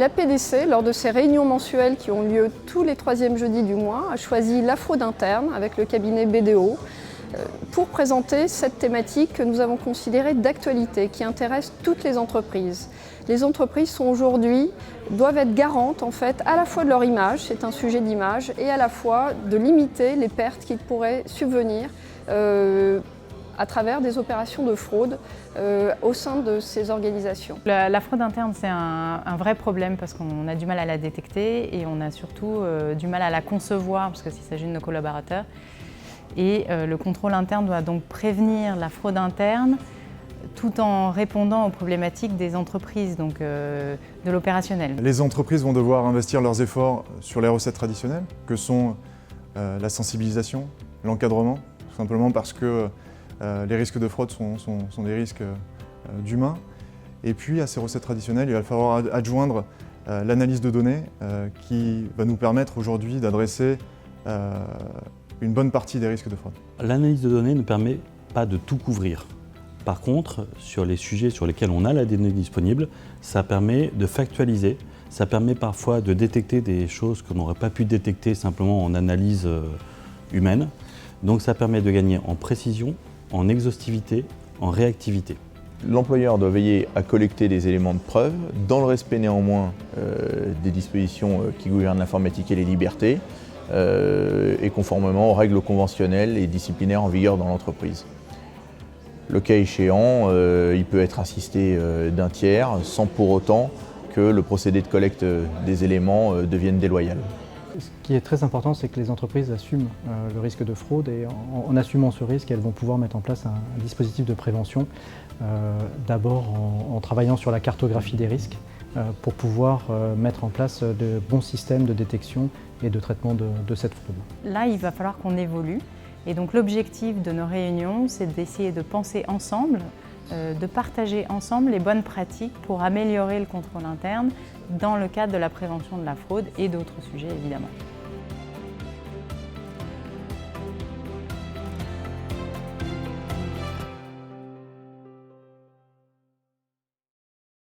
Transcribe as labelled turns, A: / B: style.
A: La PDC, lors de ses réunions mensuelles qui ont lieu tous les troisièmes jeudis du mois, a choisi la fraude interne avec le cabinet BDO pour présenter cette thématique que nous avons considérée d'actualité, qui intéresse toutes les entreprises. Les entreprises doivent être garantes en fait, à la fois de leur image, c'est un sujet d'image, et à la fois de limiter les pertes qui pourraient subvenir à travers des opérations de fraude au sein de ces organisations.
B: La fraude interne, c'est un vrai problème parce qu'on a du mal à la détecter et on a surtout du mal à la concevoir parce qu'il s'agit de nos collaborateurs. Et le contrôle interne doit donc prévenir la fraude interne tout en répondant aux problématiques des entreprises, donc de l'opérationnel.
C: Les entreprises vont devoir investir leurs efforts sur les recettes traditionnelles, que sont la sensibilisation, l'encadrement, tout simplement parce que les risques de fraude sont des risques d'humains. Et puis à ces recettes traditionnelles, il va falloir adjoindre l'analyse de données qui va nous permettre aujourd'hui d'adresser une bonne partie des risques de fraude.
D: L'analyse de données ne permet pas de tout couvrir. Par contre, sur les sujets sur lesquels on a la donnée disponible, ça permet de factualiser, ça permet parfois de détecter des choses qu'on n'aurait pas pu détecter simplement en analyse humaine. Donc ça permet de gagner en précision, en exhaustivité, en réactivité.
E: L'employeur doit veiller à collecter des éléments de preuve, dans le respect néanmoins des dispositions qui gouvernent l'informatique et les libertés, et conformément aux règles conventionnelles et disciplinaires en vigueur dans l'entreprise. Le cas échéant, il peut être assisté d'un tiers sans pour autant que le procédé de collecte des éléments devienne déloyal.
F: Ce qui est très important, c'est que les entreprises assument le risque de fraude et en assumant ce risque, elles vont pouvoir mettre en place un dispositif de prévention, d'abord en travaillant sur la cartographie des risques pour pouvoir mettre en place de bons systèmes de détection et de traitement de cette fraude.
B: Là, il va falloir qu'on évolue. Et donc l'objectif de nos réunions, c'est d'essayer de penser ensemble, de partager ensemble les bonnes pratiques pour améliorer le contrôle interne dans le cadre de la prévention de la fraude et d'autres sujets évidemment.